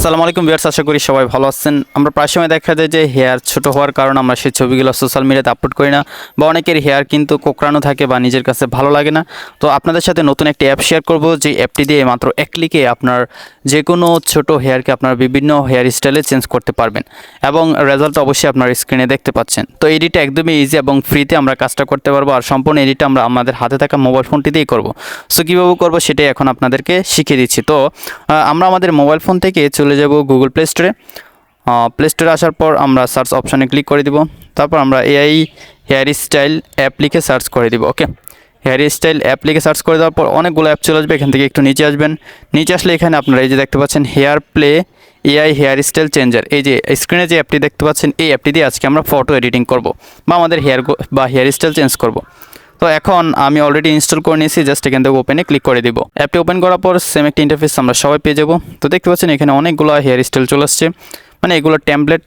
আসসালামু আলাইকুম ভিউয়ার্স, আশা করি সবাই ভালো আছেন। আমরা প্রায় সময় দেখা যায় যে হেয়ার ছোট হওয়ার কারণে আমরা সেই ছবিগুলো সোশ্যাল মিডিয়াতে আপলোড করি না, বা অনেকের হেয়ার কিন্তু কোঁকড়ানো থাকে বা নিজের কাছে ভালো লাগে না। তো আপনাদের সাথে নতুন একটি অ্যাপ শেয়ার করব, যে অ্যাপটি দিয়ে মাত্র এক ক্লিকে আপনার যে কোনো ছোট হেয়ারকে আপনার বিভিন্ন হেয়ার স্টাইলে চেঞ্জ করতে পারবেন, এবং রেজাল্ট অবশ্যই আপনার স্ক্রিনে দেখতে পাচ্ছেন। তো এডিটটা একদমই ইজি এবং ফ্রিতে আমরা কাজটা করতে পারবো, আর সম্পূর্ণ এডিটটা আমরা আমাদের হাতে থাকা মোবাইল ফোনটি দিয়েই করবো। সো কীভাবে করবো সেটাই এখন আপনাদেরকে শিখিয়ে দিচ্ছি। তো আমরা আমাদের মোবাইল ফোন থেকে চলে যাব গুগল প্লে স্টোরে। প্লে স্টোরে আসার পর আমরা সার্চ অপশানে ক্লিক করে দিব। তারপর আমরা এআই হেয়ার স্টাইল অ্যাপ লিখে সার্চ করে দিব। ওকে, হেয়ার স্টাইল অ্যাপ লিখে সার্চ করে দেওয়ার পর অনেকগুলো অ্যাপ চলে আসবে। এখান থেকে একটু নিচে আসবেন। নিচে আসলে এখানে আপনারা এই যে দেখতে পাচ্ছেন hair play AI hair style changer, এই যে স্ক্রিনে যে অ্যাপটি দেখতে পাচ্ছেন, এই অ্যাপটি দিয়ে আজকে আমরা ফটো এডিটিং করব বা আমাদের হেয়ার স্টাইল চেঞ্জ করব। তো এখন আমি অলরেডি ইনস্টল করে নিয়েছি, জাস্ট এখান থেকে ওপেনে ক্লিক করে দিব। অ্যাপটি ওপেন করার পর সেম একটা ইন্টারফেস আমরা সবাই পেয়ে যাব। তো দেখতে পাচ্ছেন এখানে অনেকগুলো হেয়ার স্টাইল চলে আসছে, মানে এগুলো টেমপ্লেট।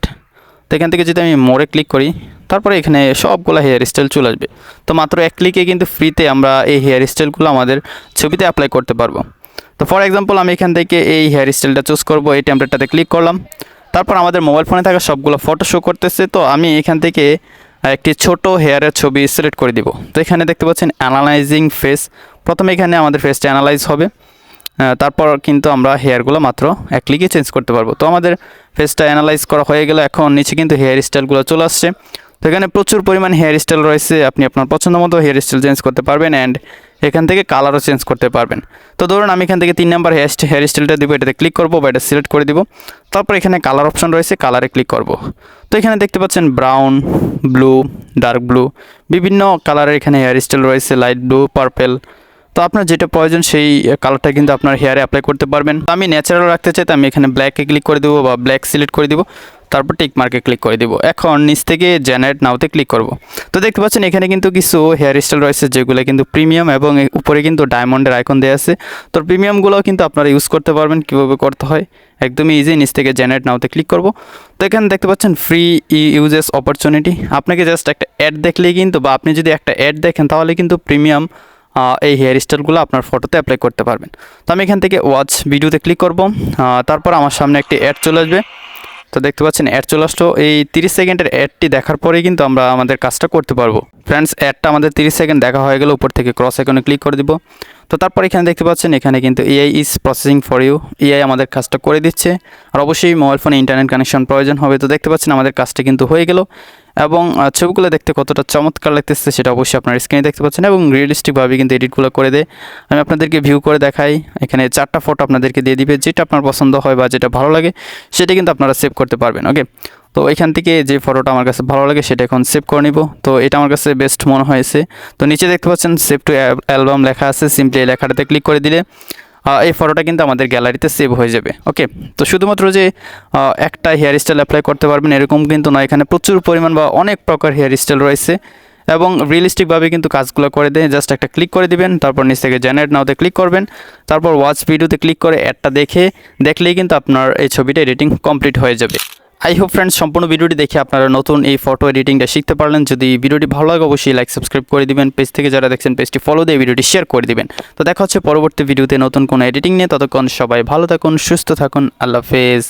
তো এখান থেকে যদি আমি মোড়ে ক্লিক করি, তারপরে এখানে সবগুলো হেয়ার স্টাইল চলে আসবে। তো মাত্র এক ক্লিকে কিন্তু ফ্রিতে আমরা এই হেয়ার স্টাইলগুলো আমাদের ছবিতে অ্যাপ্লাই করতে পারবো। তো ফর এক্সাম্পল আমি এখান থেকে এই হেয়ার স্টাইলটা চুজ করব, এই টেমপ্লেটটাতে ক্লিক করলাম। তারপর আমাদের মোবাইল ফোনে থাকা সবগুলো ফটো শো করতেছে। তো আমি এখান থেকে একটি ছোট হেয়ারের ছবি সিলেক্ট করে দিব। তো এখানে দেখতে পাচ্ছেন অ্যানালাইজিং ফেস, প্রথমে এখানে আমাদের ফেসটা অ্যানালাইজ হবে, তারপর কিন্তু আমরা হেয়ারগুলো মাত্র এক ক্লিকে চেঞ্জ করতে পারবো। তো আমাদের ফেসটা অ্যানালাইজ করা হয়ে গেল। এখন নিচে কিন্তু হেয়ার স্টাইলগুলো চলে আসছে। তো এখানে প্রচুর পরিমাণ হেয়ার স্টাইল রয়েছে, আপনি আপনার পছন্দ মতো হেয়ার স্টাইল চেঞ্জ করতে পারবেন, অ্যান্ড এখান থেকে কালারও চেঞ্জ করতে পারবেন। তো ধরুন আমি এখান থেকে 3 নাম্বার হেয়ার স্টাইলটা দিব, এটাতে ক্লিক করবো বা এটা সিলেক্ট করে দিব। তারপর এখানে কালার অপশন রয়েছে, কালারে ক্লিক করব। তো এখানে দেখতে পাচ্ছেন ব্রাউন, ব্লু, ডার্ক ব্লু, বিভিন্ন কালারের এখানে হেয়ার স্টাইল রয়েছে, লাইট ব্লু, পার্পেল। তো আপনার যেটা প্রয়োজন সেই কালারটা কিন্তু আপনার হেয়ারে অ্যাপ্লাই করতে পারবেন। তো আমি ন্যাচারাল রাখতে চাই, তো আমি এখানে ব্ল্যাকে ক্লিক করে দেবো বা ব্ল্যাক সিলেক্ট করে দিব। তারপর টিক মার্কে ক্লিক করে দিব। এখন নিচ থেকে জেনারেট নাওতে ক্লিক করব। তো দেখতে পাচ্ছেন এখানে কিন্তু কিছু হেয়ার স্টাইল রয়েছে যেগুলো কিন্তু প্রিমিয়াম, এবং উপরে কিন্তু ডায়মন্ডের আইকন দেওয়া আছে। তো প্রিমিয়ামগুলোও কিন্তু আপনারা ইউজ করতে পারবেন। কীভাবে করতে হয় একদমই ইজি, নিচ থেকে জেনারেট নাওতে ক্লিক করব। তো এখানে দেখতে পাচ্ছেন ফ্রি ইউজেস অপরচুনিটি। আপনাকে জাস্ট একটা অ্যাড দেখলেই কিন্তু, বা আপনি যদি একটা অ্যাড দেখেন তাহলে কিন্তু প্রিমিয়াম এই হেয়ার স্টাইলগুলো আপনার ফটোতে অ্যাপ্লাই করতে পারবেন। তো আমি এখান থেকে ওয়াচ ভিডিওতে ক্লিক করব। তারপর আমার সামনে একটি অ্যাড চলে আসবে। তো দেখতে পাচ্ছেন অ্যাড চলে আসলো। এই 30 সেকেন্ডের অ্যাডটি দেখার পরেই কিন্তু আমরা আমাদের কাজটা করতে পারবো। ফ্রেন্ডস, অ্যাডটা আমাদের 30 সেকেন্ড দেখা হয়ে গেল, উপর থেকে ক্রস আইকনে ক্লিক করে দিব। তো তারপর এখানে দেখতে পাচ্ছেন এখানে কিন্তু AI is processing for you, AI আমাদের কাজটা করে দিচ্ছে। আর অবশ্যই মোবাইল ফোনে ইন্টারনেট কানেকশন প্রয়োজন হবে। তো দেখতে পাচ্ছেন আমাদের কাজটা কিন্তু হয়ে গেল, এবং ছবিগুলো দেখতে কতটা চমৎকার লাগতেছে সেটা অবশ্যই আপনার স্ক্রিনে দেখতে পাচ্ছেন, এবং রিয়েলিস্টিকভাবে কিন্তু এডিটগুলো করে দেয়। আমি আপনাদেরকে ভিউ করে দেখাই। এখানে 4টা ফটো আপনাদেরকে দিয়ে দিবে, যেটা আপনার পছন্দ হয় বা যেটা ভালো লাগে সেটা কিন্তু আপনারা সেভ করতে পারবেন। ওকে, তো এখান থেকে যে ফটোটা আমার কাছে ভালো লাগে সেটা এখন সেভ করে নিব। তো এটা আমার কাছে বেস্ট মনে হয়েছে। তো নিচে দেখতে পাচ্ছেন সেভ টু অ্যালবাম লেখা আছে, সিম্পলি এই লেখাটাতে ক্লিক করে দিলে এই ফটোটা কিন্তু আমাদের গ্যালারিতে সেভ হয়ে যাবে। ওকে, তো শুধুমাত্র যে একটা হেয়ার স্টাইল অ্যাপ্লাই করতে পারবেন এরকম কিন্তু নয়, এখানে প্রচুর পরিমাণ বা অনেক প্রকার হেয়ার স্টাইল রয়েছে, এবং রিয়েলিস্টিকভাবে কিন্তু কাজগুলো করে দেয়। জাস্ট একটা ক্লিক করে দিবেন, তারপর নিচ থেকে জেনারেট নাওতে ক্লিক করবেন, তারপর ওয়াচ ভিডিওতে ক্লিক করে অ্যাডটা দেখলেই কিন্তু আপনার এই ছবিটা এডিটিং কমপ্লিট হয়ে যাবে। আই হোপ ফ্রেন্ডস, সম্পূর্ণ ভিডিওটি দেখে আপনারা নতুন এই ফটো এডিটিংটা শিখতে পারলেন। যদি ভিডিওটি ভালো লাগে অবশ্যই লাইক সাবস্ক্রাইব করে দিবেন। পেজ থেকে যারা দেখছেন পেজটি ফলো দিয়ে ভিডিওটি শেয়ার করে দিবেন। তো দেখা হচ্ছে পরবর্তী ভিডিওতে নতুন কোনো এডিটিং নিয়ে। ততক্ষণ সবাই ভালো থাকুন, সুস্থ থাকুন। আল্লাহ হাফেজ।